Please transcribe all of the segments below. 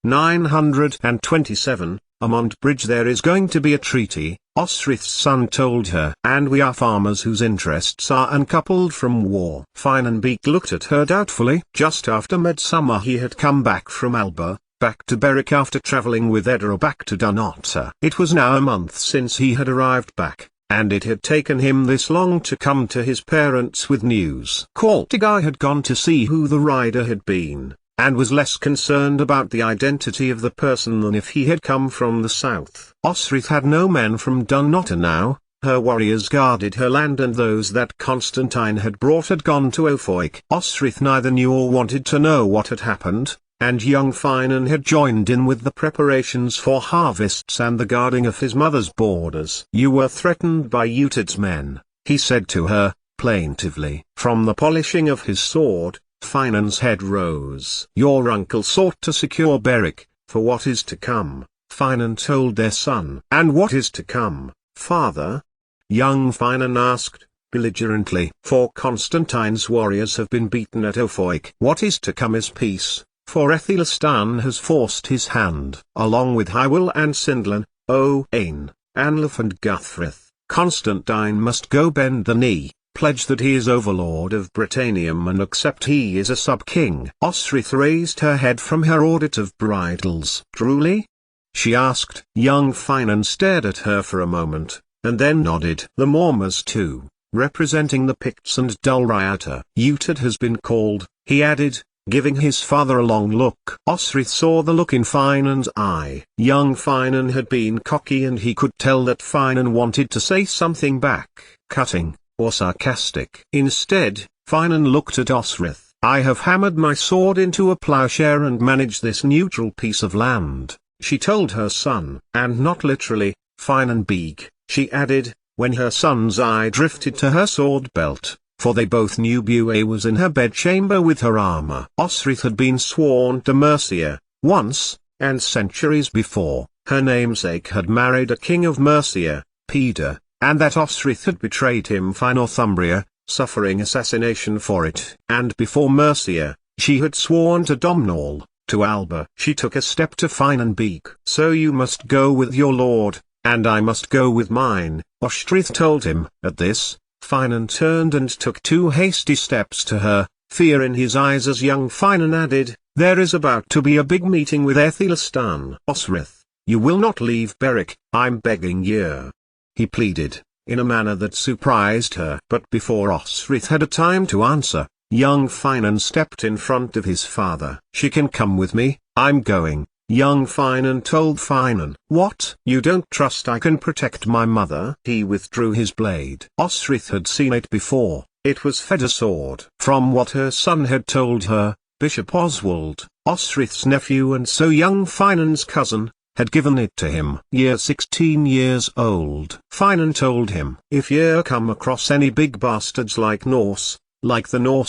927, Amont Bridge there is going to be a treaty, Osrith's son told her. And we are farmers whose interests are uncoupled from war. Finan looked at her doubtfully. Just after midsummer he had come back from Alba, back to Berwick after travelling with Edra back to Dunnottar. It was now a month since he had arrived back, and it had taken him this long to come to his parents with news. Cortigar had gone to see who the rider had been, and was less concerned about the identity of the person than if he had come from the south. Osrith had no men from Dunnottar now. Her warriors guarded her land, and those that Constantine had brought had gone to Ofoik. Osrith neither knew or wanted to know what had happened, and young Finan had joined in with the preparations for harvests and the guarding of his mother's borders. "You were threatened by Utid's men," he said to her, plaintively. From the polishing of his sword, Finan's head rose. "Your uncle sought to secure Berwick, for what is to come," Finan told their son. "And what is to come, father?" Young Finan asked, belligerently. "For Constantine's warriors have been beaten at Ofoik. What is to come is peace, for Aethelstan has forced his hand." Along with Hywel and Sindlan, Owain, Anlaf and Guthfrith, Constantine must go bend the knee, pledge that he is overlord of Britannium and accept he is a sub-king. Osrith raised her head from her audit of bridals. "Truly?" she asked. Young Finan stared at her for a moment, and then nodded. "The Mormers too, representing the Picts and Dulriata. Utid has been called," he added, giving his father a long look. Osrith saw the look in Finan's eye. Young Finan had been cocky, and he could tell that Finan wanted to say something back, cutting, or sarcastic. Instead, Finan looked at Osrith. "I have hammered my sword into a plowshare and managed this neutral piece of land," she told her son. "And not literally, Finan Beeg," she added, when her son's eye drifted to her sword belt, for they both knew Bué was in her bedchamber with her armor. Osrith had been sworn to Mercia, once, and centuries before, her namesake had married a king of Mercia, Peda, and that Osrith had betrayed him for Northumbria, suffering assassination for it. And before Mercia, she had sworn to Domhnall, to Alba. She took a step to Finan Beeg. "So you must go with your lord, and I must go with mine," Osrith told him. At this, Finan turned and took 2 hasty steps to her, fear in his eyes as young Finan added, "There is about to be a big meeting with Aethelstan. Osrith, you will not leave Berwick, I'm begging you," he pleaded, in a manner that surprised her. But before Osrith had a time to answer, young Finan stepped in front of his father. "She can come with me, I'm going," young Finan told Finan. "What? You don't trust I can protect my mother?" He withdrew his blade. Osrith had seen it before. It was Feda's sword. From what her son had told her, Bishop Oswald, Osrith's nephew and so young Finan's cousin, had given it to him. "Ye're 16 years old," Finan told him. "If you come across any big bastards like the Norse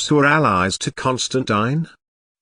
who are allies to Constantine?"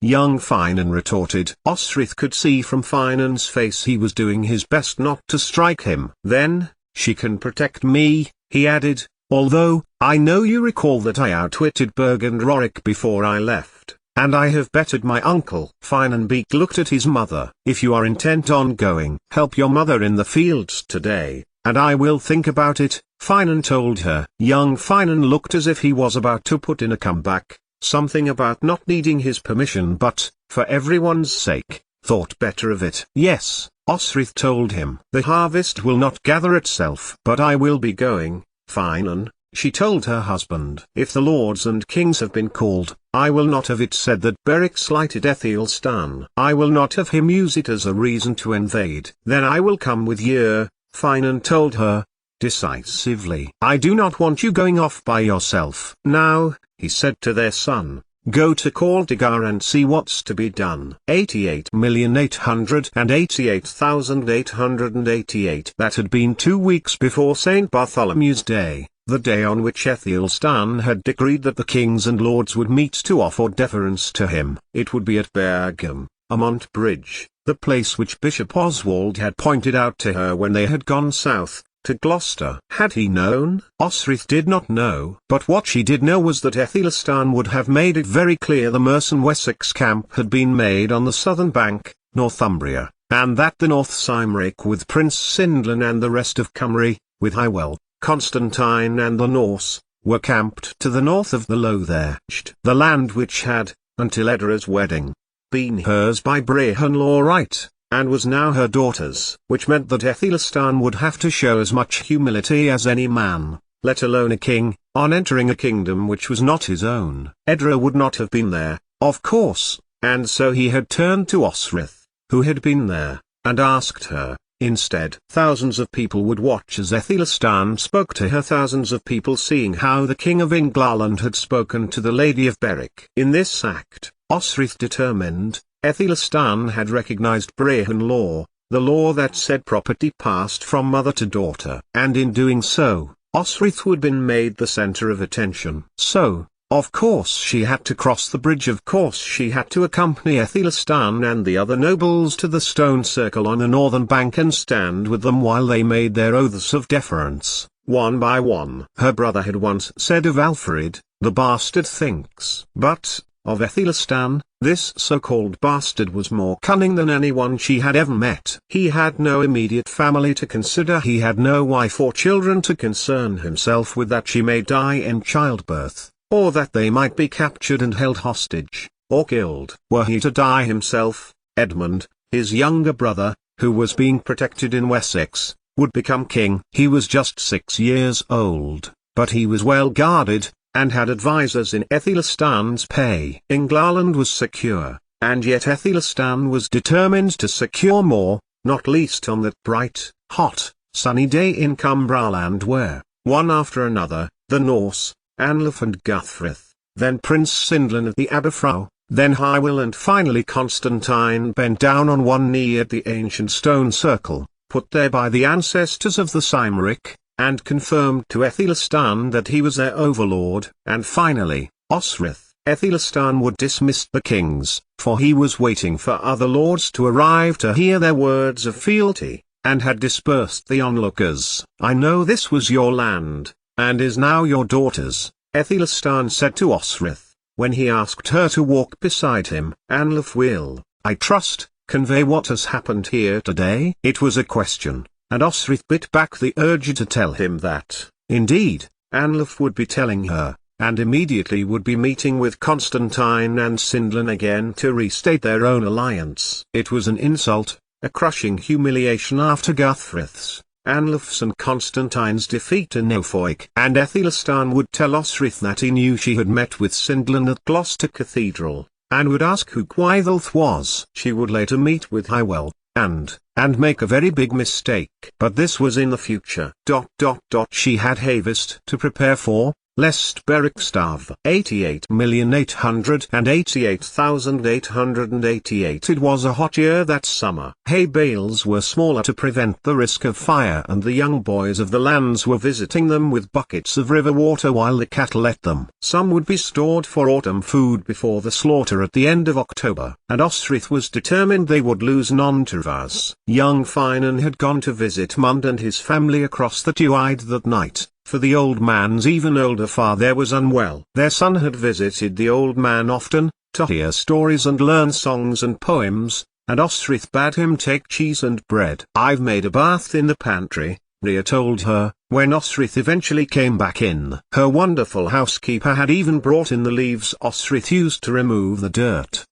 Young Finan retorted. Osrith could see from Finan's face he was doing his best not to strike him. "Then, she can protect me," he added, "although, I know you recall that I outwitted Berg and Rorick before I left, and I have bettered my uncle." Finan Beeg looked at his mother. "If you are intent on going, help your mother in the fields today, and I will think about it," Finan told her. Young Finan looked as if he was about to put in a comeback, something about not needing his permission but, for everyone's sake, thought better of it. "Yes," Osrith told him. "The harvest will not gather itself. But I will be going, Finan," she told her husband. "If the lords and kings have been called, I will not have it said that Berwick slighted Aethelstan. I will not have him use it as a reason to invade." "Then I will come with you," Finan told her, decisively. "I do not want you going off by yourself." "Now," he said to their son, "go to Cortigar and see what's to be done." 88,888,888. That had been 2 weeks before St. Bartholomew's Day, the day on which Aethelstan had decreed that the kings and lords would meet to offer deference to him. It would be at Bergham, Amont Bridge, the place which Bishop Oswald had pointed out to her when they had gone south, to Gloucester. Had he known? Osrith did not know. But what she did know was that Aethelstan would have made it very clear the Mercia Wessex camp had been made on the southern bank, Northumbria, and that the North Cymric with Prince Sindlan and the rest of Cymru, with Hywel, Constantine and the Norse, were camped to the north of the Lothircht, the land which had, until Edra's wedding, been hers by Brehon right, and was now her daughter's, which meant that Aethelstan would have to show as much humility as any man, let alone a king, on entering a kingdom which was not his own. Edra would not have been there, of course, and so he had turned to Osrith, who had been there, and asked her. Instead, thousands of people would watch as Aethelstan spoke to her, thousands of people seeing how the king of England had spoken to the Lady of Berwick. In this act, Osrith determined, Aethelstan had recognized Brehon law, the law that said property passed from mother to daughter. And in doing so, Osrith would been made the center of attention. So, of course she had to cross the bridge, of course she had to accompany Aethelstan and the other nobles to the stone circle on the northern bank and stand with them while they made their oaths of deference, one by one. Her brother had once said of Alfred, the bastard thinks. But, of Aethelstan, this so-called bastard was more cunning than anyone she had ever met. He had no immediate family to consider, he had no wife or children to concern himself with, that she may die in childbirth, or that they might be captured and held hostage, or killed. Were he to die himself, Edmund, his younger brother, who was being protected in Wessex, would become king. He was just 6 years old, but he was well guarded, and had advisers in Aethelstan's pay. England was secure, and yet Aethelstan was determined to secure more, not least on that bright, hot, sunny day in Cumbraland where, one after another, the Norse, Anlaf and Guthfrith, then Prince Sindlan of the Aberfrau, then Hywel and finally Constantine bent down on one knee at the ancient stone circle, put there by the ancestors of the Cymric, and confirmed to Aethelstan that he was their overlord. And finally, Osrith, Aethelstan would dismiss the kings, for he was waiting for other lords to arrive to hear their words of fealty, and had dispersed the onlookers. I know this was your land, and is now your daughter's, Aethelstan said to Osrith, when he asked her to walk beside him. Anlaf will, I trust, convey what has happened here today. It was a question, and Osrith bit back the urge to tell him that, indeed, Anlaf would be telling her, and immediately would be meeting with Constantine and Sindlan again to restate their own alliance. It was an insult, a crushing humiliation after Guthfrith's, Anlaf's and Constantine's defeat in Norfolk. And Aethelstan would tell Osrith that he knew she had met with Sindlan at Gloucester Cathedral, and would ask who Gwyddolf was. She would later meet with Hywel, and make a very big mistake. But this was in the future. She had harvest to prepare for, lest Berwick starve. 88,888,888. It was a hot year that summer. Hay bales were smaller to prevent the risk of fire, and the young boys of the lands were visiting them with buckets of river water while the cattle ate them. Some would be stored for autumn food before the slaughter at the end of October, and Osrith was determined they would lose none to Vaz. Young Finan had gone to visit Mund and his family across the Tweed that night, for the old man's even older father was unwell. Their son had visited the old man often, to hear stories and learn songs and poems, and Osrith bade him take cheese and bread. I've made a bath in the pantry, Rhea told her, when Osrith eventually came back in. Her wonderful housekeeper had even brought in the leaves Osrith used to remove the dirt.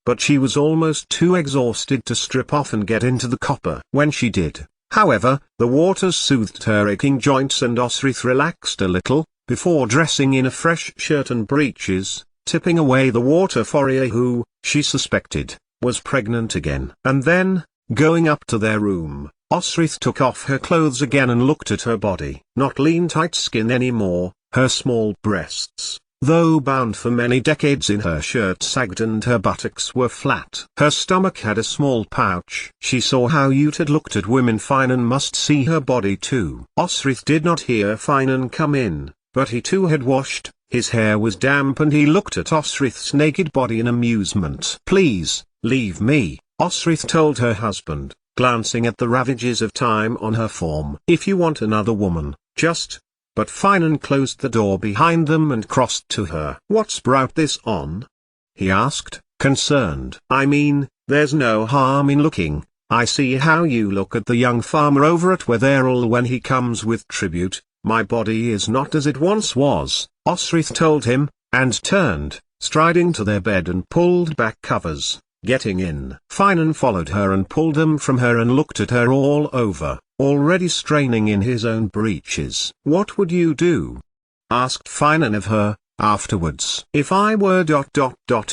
But she was almost too exhausted to strip off and get into the copper. When she did, however, the water soothed her aching joints and Osrith relaxed a little, before dressing in a fresh shirt and breeches, tipping away the water for Rhea who, she suspected, was pregnant again. And then, going up to their room, Osrith took off her clothes again and looked at her body. Not lean tight skin anymore, her small breasts, though bound for many decades in her shirt, sagged and her buttocks were flat. Her stomach had a small pouch. She saw how Ute had looked at women. Finan must see her body too. Osrith did not hear Finan come in, but he too had washed, his hair was damp and he looked at Osrith's naked body in amusement. Please, leave me, Osrith told her husband, glancing at the ravages of time on her form. If you want another woman, just... But Finan closed the door behind them and crossed to her. What's brought this on? He asked, concerned. I mean, There's no harm in looking. I see how you look at the young farmer over at Wetherell when he comes with tribute. My body is not as it once was, Osrith told him, and turned, striding to their bed and pulled back covers, getting in. Finan followed her and pulled them from her and looked at her all over, already straining in his own breeches. What would you do? Asked Finan of her. Afterwards, if I were ...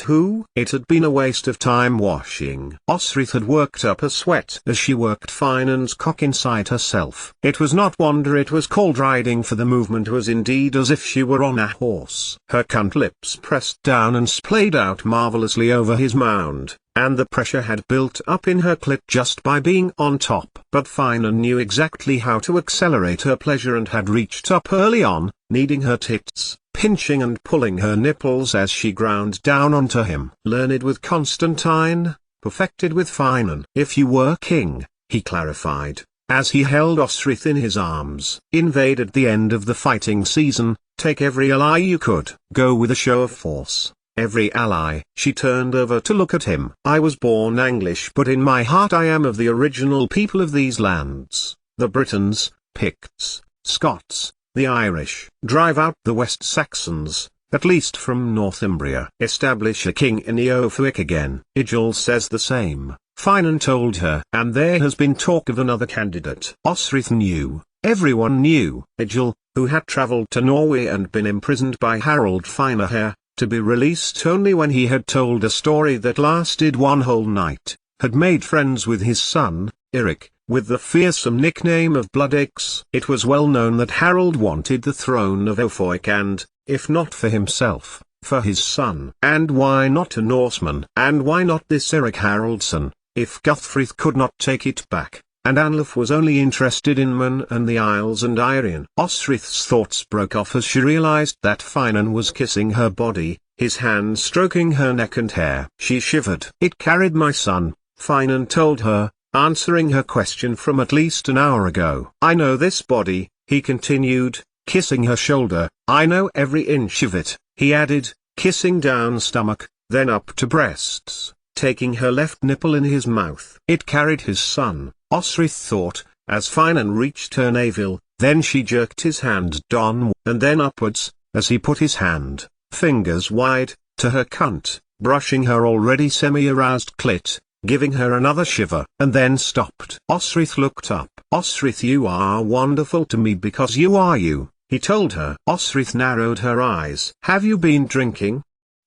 who? It had been a waste of time washing. Osrith had worked up a sweat as she worked Finan's cock inside herself. It was not wonder it was called riding, for the movement was indeed as if she were on a horse. Her cunt lips pressed down and splayed out marvelously over his mound, and the pressure had built up in her clit just by being on top. But Finan knew exactly how to accelerate her pleasure and had reached up early on, kneading her tits, pinching and pulling her nipples as she ground down onto him. Learned with Constantine, perfected with Finan. If you were king, he clarified, as he held Osrith in his arms. Invaded the end of the fighting season, take every ally you could. Go with a show of force. Every ally. She turned over to look at him. I was born English, but in my heart I am of the original people of these lands. The Britons, Picts, Scots, the Irish. Drive out the West Saxons, at least from Northumbria. Establish a king in Eothwick again. Igil says the same, Finan told her. And there has been talk of another candidate. Osrith knew, everyone knew, Igil, who had travelled to Norway and been imprisoned by Harald Finehair, to be released only when he had told a story that lasted one whole night, had made friends with his son, Eric, with the fearsome nickname of Bloodaxe. It was well known that Harald wanted the throne of Eothwick and, if not for himself, for his son. And why not a Norseman? And why not this Eric Haraldsson, if Guthfrith could not take it back, and Anlaf was only interested in Man and the Isles and Irian? Osrith's thoughts broke off as she realized that Finan was kissing her body, his hand stroking her neck and hair. She shivered. It carried my son, Finan told her, answering her question from at least an hour ago. I know this body, he continued, kissing her shoulder. I know every inch of it, he added, kissing down stomach, then up to breasts, taking her left nipple in his mouth. It carried his son, Osrith thought, as Finan reached her navel. Then she jerked his hand down and then upwards, as he put his hand, fingers wide, to her cunt, brushing her already semi-aroused clit, giving her another shiver, and then stopped. Osrith looked up. Osrith, you are wonderful to me because you are you, he told her. Osrith narrowed her eyes. Have you been drinking?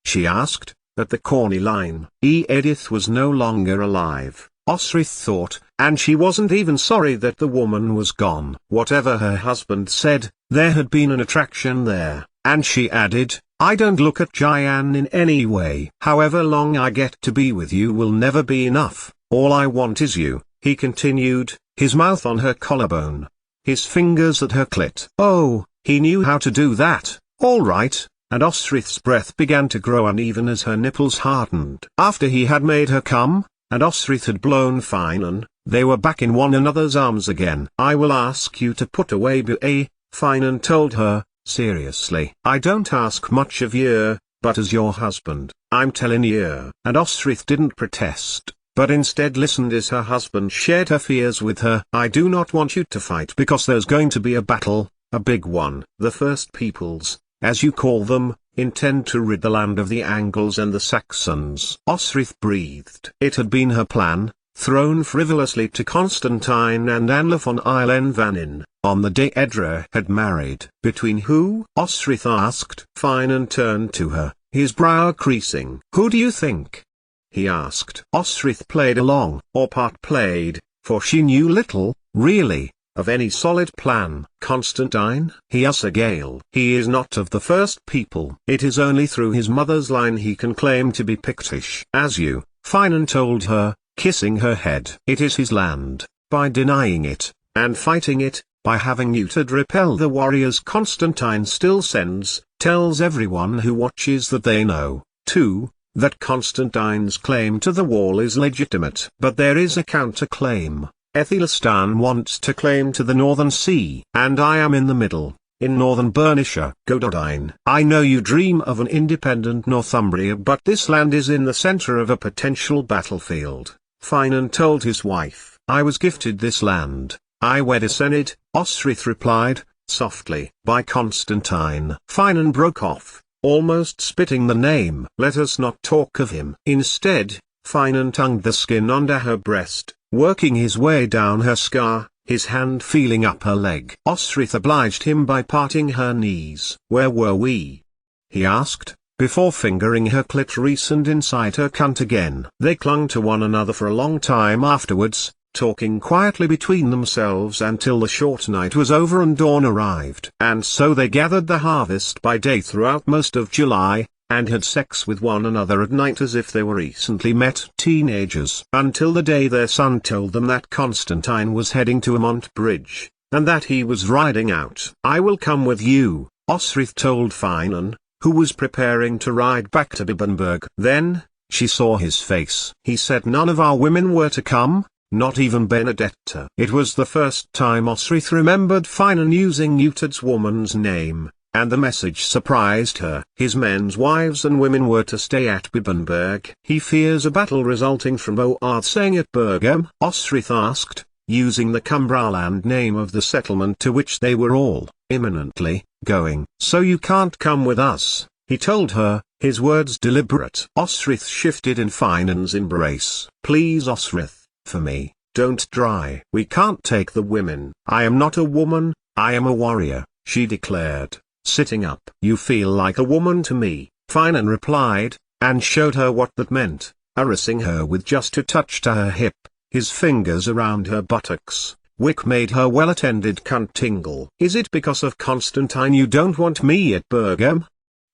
She asked, at the corny line. Edith was no longer alive, Osrith thought, and she wasn't even sorry that the woman was gone. Whatever her husband said, there had been an attraction there, and she added, I don't look at Jayan in any way. However long I get to be with you will never be enough. All I want is you, he continued, his mouth on her collarbone, his fingers at her clit. Oh, he knew how to do that, all right, and Osrith's breath began to grow uneven as her nipples hardened. After he had made her come, and Osrith had blown Finan, they were back in one another's arms again. I will ask you to put away Buea, Finan told her, seriously. I don't ask much of you, but as your husband, I'm telling you. And Osrith didn't protest, but instead listened as her husband shared her fears with her. I do not want you to fight because there's going to be a battle, a big one. The First Peoples, as you call them, intend to rid the land of the Angles and the Saxons. Osrith breathed. It had been her plan, thrown frivolously to Constantine and Anlaf on Isle Vanin, on the day Edra had married. Between who? Osrith asked. Finan turned to her, his brow creasing. Who do you think? He asked. Osrith played along, or part played, for she knew little, really, of any solid plan. Constantine? He Gale. He is not of the First People. It is only through his mother's line he can claim to be Pictish. As you, Finan told her, kissing her head. It is his land. By denying it, and fighting it, by having you to repel the warriors Constantine still sends, tells everyone who watches that they know, too, that Constantine's claim to the wall is legitimate. But there is a counter-claim. Aethelstan wants to claim to the Northern Sea. And I am in the middle. in northern Bernicia. Gododine. I know you dream of an independent Northumbria, but this land is in the center of a potential battlefield. Finan told his wife. I was gifted this land. I wed a Senate, Osrith replied, softly. By Constantine. Finan broke off, almost spitting the name. Let us not talk of him. Instead, Finan tongued the skin under her breast, working his way down her scar, his hand feeling up her leg. Osrith obliged him by parting her knees. Where were we? He asked, before fingering her clitoris and inside her cunt again. They clung to one another for a long time afterwards, talking quietly between themselves until the short night was over and dawn arrived. And so they gathered the harvest by day throughout most of July, and had sex with one another at night as if they were recently met teenagers. Until the day their son told them that Constantine was heading to Amont Bridge, and that he was riding out. I will come with you, Osrith told Finan, who was preparing to ride back to Bibbenberg. Then, she saw his face. He said none of our women were to come, not even Benedetta. It was the first time Osrith remembered Finan using Utad's woman's name, and the message surprised her. His men's wives and women were to stay at Bibbenberg. He fears a battle resulting from Oarth staying at Bergam, Osrith asked, using the Cumbraland name of the settlement to which they were all, imminently, going. So you can't come with us, he told her, his words deliberate. Osrith shifted in Finan's embrace. Please Osrith, for me, don't try. We can't take the women. I am not a woman, I am a warrior, she declared, sitting up. You feel like a woman to me, Finan replied, and showed her what that meant, harassing her with just a touch to her hip, his fingers around her buttocks, which made her well-attended cunt tingle. Is it because of Constantine you don't want me at Bergam?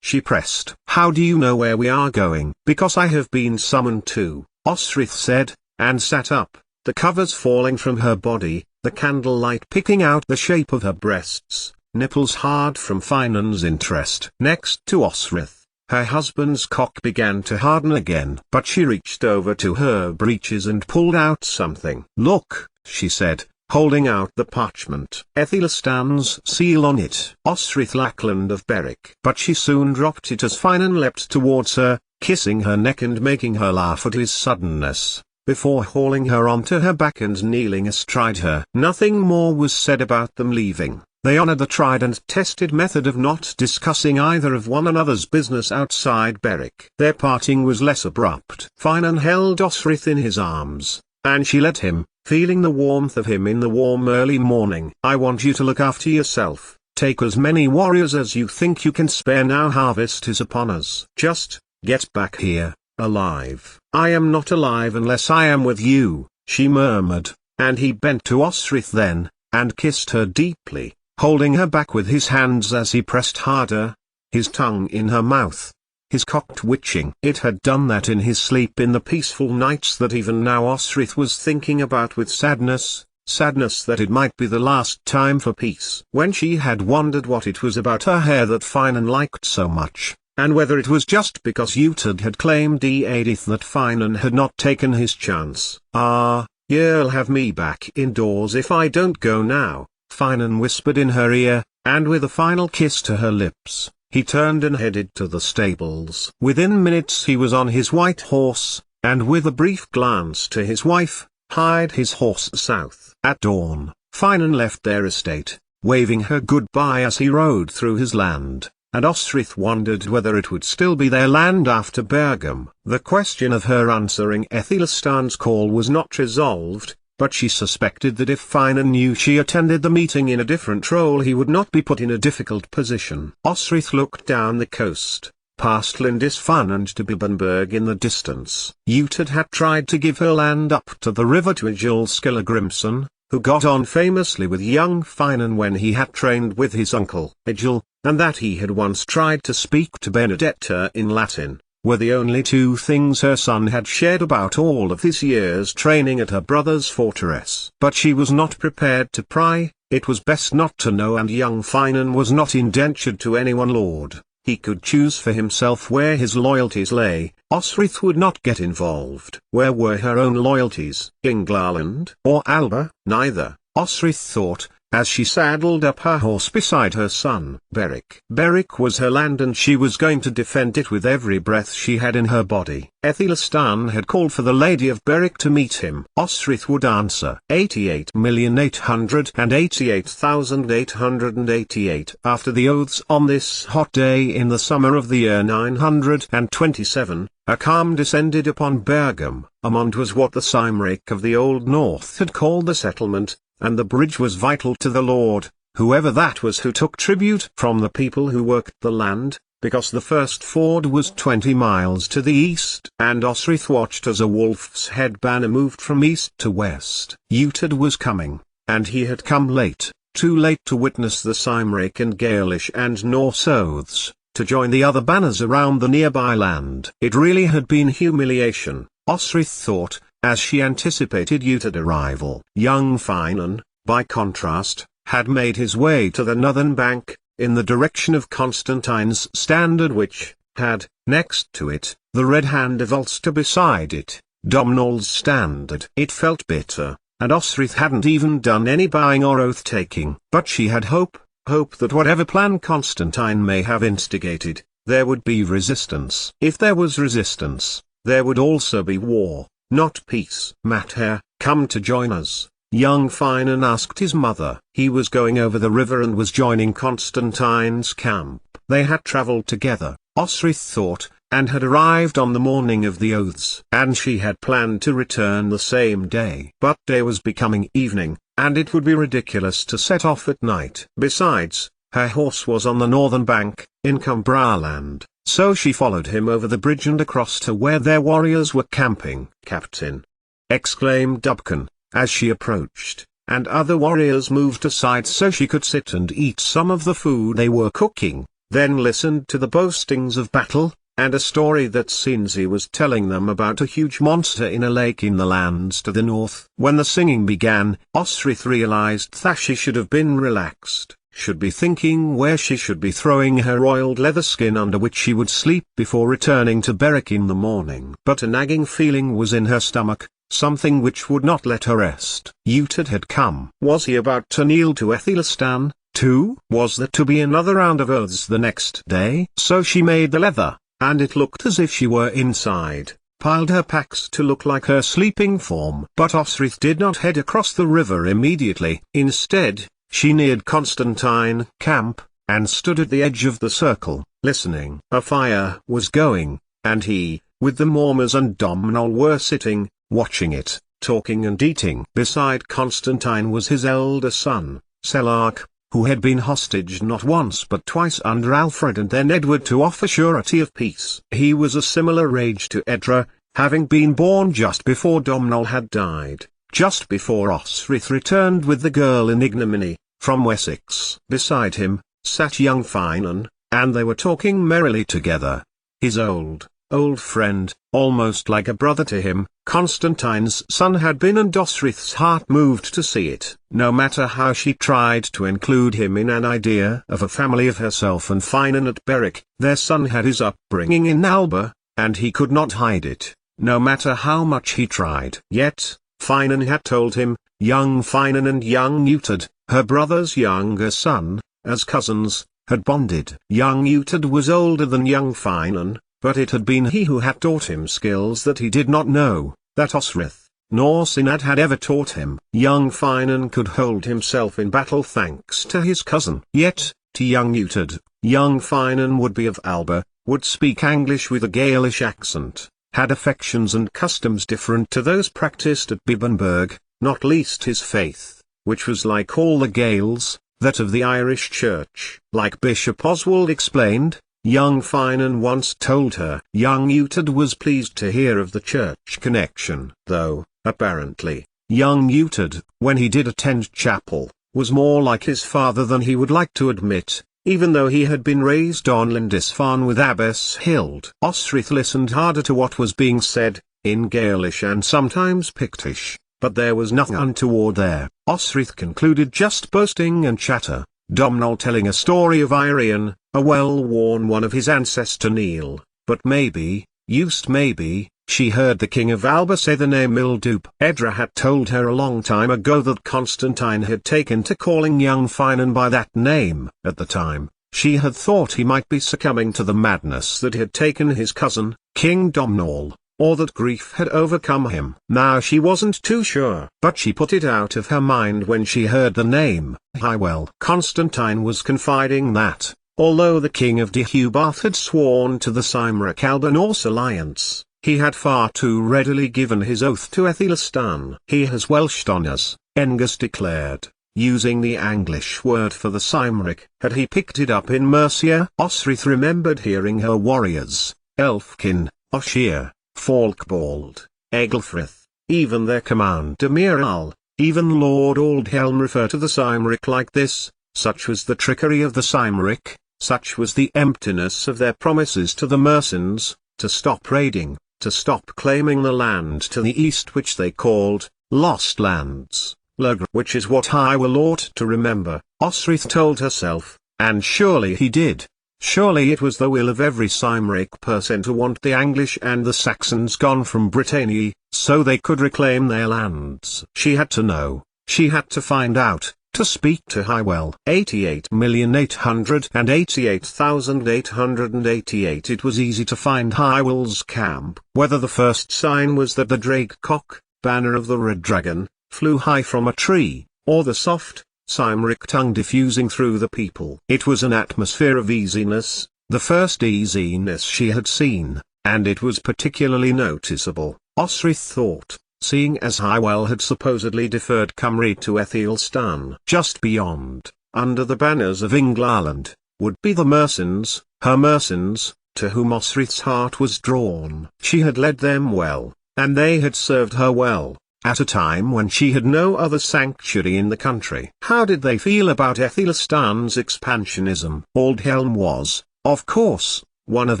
She pressed. How do you know where we are going? Because I have been summoned to, Osrith said, and sat up, the covers falling from her body, the candlelight picking out the shape of her breasts, nipples hard from Finan's interest. Next to Osrith, her husband's cock began to harden again. But she reached over to her breeches and pulled out something. Look, she said, holding out the parchment. Ethelistan's seal on it. Osrith Lackland of Berwick. But she soon dropped it as Finan leapt towards her, kissing her neck and making her laugh at his suddenness, before hauling her onto her back and kneeling astride her. Nothing more was said about them leaving. They honored the tried and tested method of not discussing either of one another's business outside Berwick. Their parting was less abrupt. Finan held Osrith in his arms, and she let him, feeling the warmth of him in the warm early morning. I want you to look after yourself, take as many warriors as you think you can spare now harvest is upon us. Just, get back here, alive. I am not alive unless I am with you, she murmured, and he bent to Osrith then, and kissed her deeply, holding her back with his hands as he pressed harder, his tongue in her mouth, his cock twitching. It had done that in his sleep in the peaceful nights that even now Osrith was thinking about with sadness that it might be the last time for peace. When she had wondered what it was about her hair that Finan liked so much, and whether it was just because Utad had claimed Edith that Finan had not taken his chance. You'll have me back indoors if I don't go now, Finan whispered in her ear, and with a final kiss to her lips, he turned and headed to the stables. Within minutes he was on his white horse, and with a brief glance to his wife, hied his horse south. At dawn, Finan left their estate, waving her goodbye as he rode through his land, and Osrith wondered whether it would still be their land after Bergam. The question of her answering Ethelistan's call was not resolved, but she suspected that if Finan knew she attended the meeting in a different role he would not be put in a difficult position. Osrith looked down the coast, past Lindisfarne and to Bibbenberg in the distance. Utad had tried to give her land up to the river to Egil Skilagrimson, who got on famously with young Finan when he had trained with his uncle Egil, and that he had once tried to speak to Benedetta in Latin, were the only two things her son had shared about all of his years training at her brother's fortress. But she was not prepared to pry, it was best not to know, and young Finan was not indentured to any one lord. He could choose for himself where his loyalties lay. Osrith would not get involved. Where were her own loyalties? Inglaland or Alba? Neither, Osrith thought, as she saddled up her horse beside her son Beric. Beric was her land and she was going to defend it with every breath she had in her body. Aethelstan had called for the Lady of Beric to meet him. Osrith would answer 88,888,888 after the oaths on this hot day in the summer of the year 927. A calm descended upon Bergam. Amund was what the Cymric of the Old North had called the settlement, and the bridge was vital to the lord, whoever that was who took tribute from the people who worked the land, because the first ford was 20 miles to the east. And Osrith watched as a wolf's head banner moved from east to west. Utad was coming, and he had come late, too late to witness the Cymric and Gaelish and Norse oaths, to join the other banners around the nearby land. It really had been humiliation, Osrith thought, as she anticipated Utad's arrival. Young Finan, by contrast, had made his way to the northern bank, in the direction of Constantine's standard, which had, next to it, the red hand of Ulster beside it, Domhnall's standard. It felt bitter, and Osrith hadn't even done any bowing or oath-taking. But she had hope that whatever plan Constantine may have instigated, there would be resistance. If there was resistance, there would also be war, not peace. Mater, come to join us, young Finan asked his mother. He was going over the river and was joining Constantine's camp. They had travelled together, Osrith thought, and had arrived on the morning of the oaths. And she had planned to return the same day. But day was becoming evening, and it would be ridiculous to set off at night. Besides, her horse was on the northern bank, in Cumbraland. So she followed him over the bridge and across to where their warriors were camping. Captain! Exclaimed Dubkin, as she approached, and other warriors moved aside so she could sit and eat some of the food they were cooking, then listened to the boastings of battle, and a story that Sinzi was telling them about a huge monster in a lake in the lands to the north. When the singing began, Osrith realized that she should have been relaxed, should be thinking where she should be throwing her oiled leather skin under which she would sleep before returning to Berwick in the morning. But a nagging feeling was in her stomach, something which would not let her rest. Utad had come. Was he about to kneel to Aethelstan, too? Was there to be another round of oaths the next day? So she made the leather, and it looked as if she were inside, piled her packs to look like her sleeping form. But Osrith did not head across the river immediately. Instead, she neared Constantine camp, and stood at the edge of the circle, listening. A fire was going, and he, with the Mormers and Domhnall were sitting, watching it, talking and eating. Beside Constantine was his elder son, Selarch, who had been hostage not once but twice under Alfred and then Edward to offer surety of peace. He was a similar age to Edra, having been born just before Domhnall had died, just before Osrith returned with the girl in ignominy, from Wessex. Beside him, sat young Finan, and they were talking merrily together. His old friend, almost like a brother to him, Constantine's son had been, and Osrith's heart moved to see it. No matter how she tried to include him in an idea of a family of herself and Finan at Berwick, their son had his upbringing in Alba, and he could not hide it, no matter how much he tried. Yet, Finan had told him, young Finan and young Utad, her brother's younger son, as cousins, had bonded. Young Utad was older than young Finan, but it had been he who had taught him skills that he did not know, that Osrith, nor Sinad had ever taught him. Young Finan could hold himself in battle thanks to his cousin. Yet, to young Utad, young Finan would be of Alba, would speak English with a Gaelish accent, had affections and customs different to those practiced at Bibbenberg, not least his faith, which was like all the Gaels, that of the Irish Church. Like Bishop Oswald explained, young Finan once told her. Young Utad was pleased to hear of the church connection, though, apparently, young Utad, when he did attend chapel, was more like his father than he would like to admit, even though he had been raised on Lindisfarne with Abbess Hild. Osrith listened harder to what was being said, in Gaelish and sometimes Pictish, but there was nothing untoward there. Osrith concluded just boasting and chatter, Domhnall telling a story of Irian, a well-worn one of his ancestor Neil, but maybe, used maybe, She heard the king of Alba say the name Mildoop. Edra had told her a long time ago that Constantine had taken to calling young Finan by that name. At the time, she had thought he might be succumbing to the madness that had taken his cousin, King Domnall, or that grief had overcome him. Now she wasn't too sure. But she put it out of her mind when she heard the name, Hywel. Constantine was confiding that, although the king of Deheubarth had sworn to the Cymric-Alba Norse alliance, he had far too readily given his oath to Aethelstan. He has Welsh honours, Engus declared, using the Anglish word for the Cymric. Had he picked it up in Mercia? Osrith remembered hearing her warriors, Elfkin, Ossier, Falkbald, Egelfrith, even their commander Miral, even Lord Aldhelm refer to the Cymric like this. Such was the trickery of the Cymric, such was the emptiness of their promises to the Mercians, to stop raiding, to stop claiming the land to the east which they called, Lost Lands, Lurgr, which is what Hywel ought to remember, Osrith told herself, and surely he did. Surely it was the will of every Cymric person to want the English and the Saxons gone from Britannia, so they could reclaim their lands. She had to know, she had to find out, to speak to Hywel. 88,888,888. It was easy to find Hywel's camp. Whether the first sign was that the drake cock, banner of the red dragon, flew high from a tree, or the soft, Cymric tongue diffusing through the people. It was an atmosphere of easiness, the first easiness she had seen, and it was particularly noticeable, Osrith thought, seeing as Hywel had supposedly deferred Cymru to Aethelstan. Just beyond, under the banners of England, would be the Mercians, her Mercians, to whom Osrith's heart was drawn. She had led them well, and they had served her well, at a time when she had no other sanctuary in the country. How did they feel about Aethelstan's expansionism? Aldhelm was, of course, one of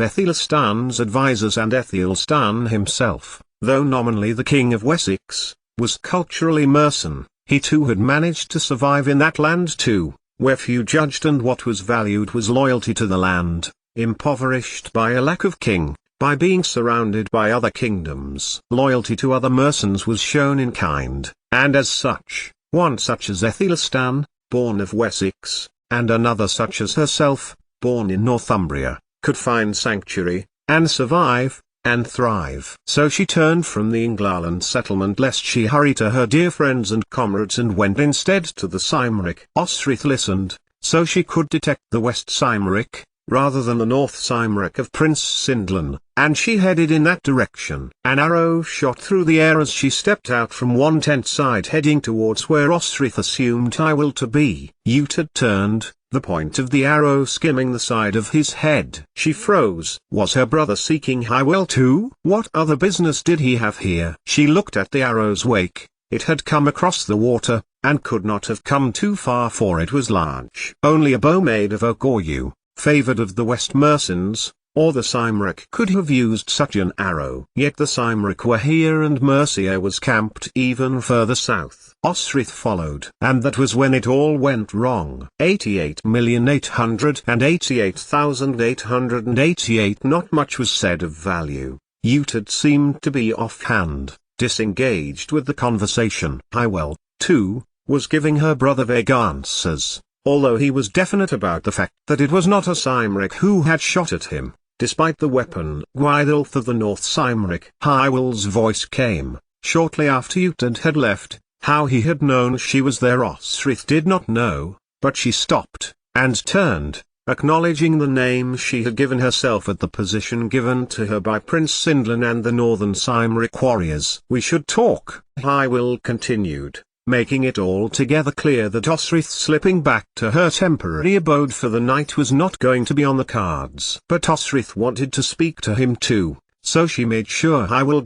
Aethelstan's advisers, and Aethelstan himself, though nominally the king of Wessex, was culturally Mercian. He too had managed to survive in that land too, where few judged and what was valued was loyalty to the land, impoverished by a lack of king. By being surrounded by other kingdoms. Loyalty to other Mercians was shown in kind, and as such, one such as Aethelstan, born of Wessex, and another such as herself, born in Northumbria, could find sanctuary, and survive, and thrive. So she turned from the England settlement lest she hurry to her dear friends and comrades, and went instead to the Cymric. Osrith listened, so she could detect the West Cymric, rather than the North Cymric of Prince Sindlan, and she headed in that direction. An arrow shot through the air as she stepped out from one tent side heading towards where Osrith assumed Hywel to be. Ute had turned, the point of the arrow skimming the side of his head. She froze. Was her brother seeking Hywel too? What other business did he have here? She looked at the arrow's wake. It had come across the water, and could not have come too far, for it was large. Only a bow made of oak or yew, favoured of the West Mercians, or the Cymric, could have used such an arrow. Yet the Cymric were here, and Mercia was camped even further south. Osrith followed, and that was when it all went wrong. 88,888,888. Not much was said of value. Ute seemed to be offhand, disengaged with the conversation. Hywel, too, was giving her brother vague answers, although he was definite about the fact that it was not a Cymric who had shot at him, despite the weapon. Gwyddulf of the North Cymric. Hywel's voice came, shortly after Ute had left. How he had known she was there Osrith did not know, but she stopped, and turned, acknowledging the name she had given herself at the position given to her by Prince Sindlan and the Northern Cymric warriors. We should talk, Hywel continued, making it altogether clear that Osrith slipping back to her temporary abode for the night was not going to be on the cards. But Osrith wanted to speak to him too, so she made sure Hywel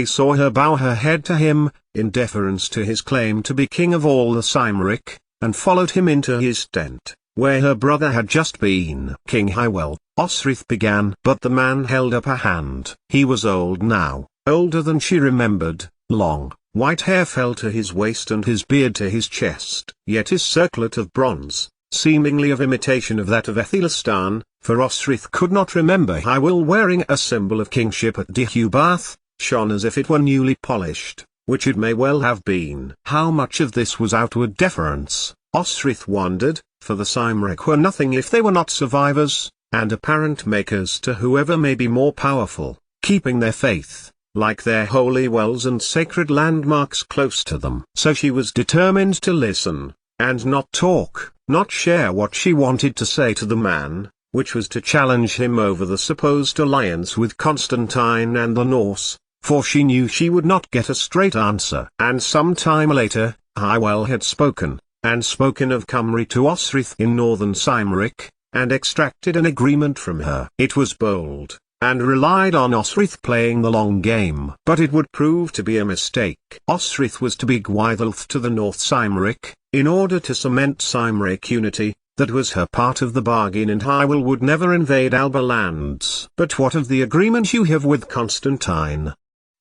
saw her bow her head to him, in deference to his claim to be king of all the Cymric, and followed him into his tent, where her brother had just been. King Hywel, Osrith began. But the man held up a hand. He was old now, older than she remembered, long, white hair fell to his waist and his beard to his chest. Yet his circlet of bronze, seemingly of imitation of that of Aethelstan, for Osrith could not remember Hywel wearing a symbol of kingship at Deheubarth, shone as if it were newly polished, which it may well have been. How much of this was outward deference, Osrith wondered, for the Cymric were nothing if they were not survivors, and apparent makers to whoever may be more powerful, keeping their faith, like their holy wells and sacred landmarks, close to them. So she was determined to listen, and not talk, not share what she wanted to say to the man, which was to challenge him over the supposed alliance with Constantine and the Norse, for she knew she would not get a straight answer. And some time later, Hywel had spoken, and spoken of Cymru to Osrith in northern Cymric, and extracted an agreement from her. It was bold, and relied on Osrith playing the long game. But it would prove to be a mistake. Osrith was to be Gwyddylth to the North Cymric, in order to cement Cymric unity. That was her part of the bargain, and Hywel would never invade Alba lands. But what of the agreement you have with Constantine?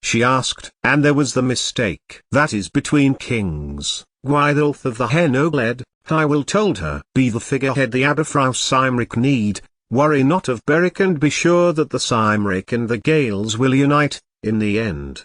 She asked. And there was the mistake. That is between kings. Gwyddylth of the Hen Ogledd, Hywel told her. Be the figurehead the Aberfraw Cymric need, worry not of Berwick, and be sure that the Cymric and the Gaels will unite, in the end.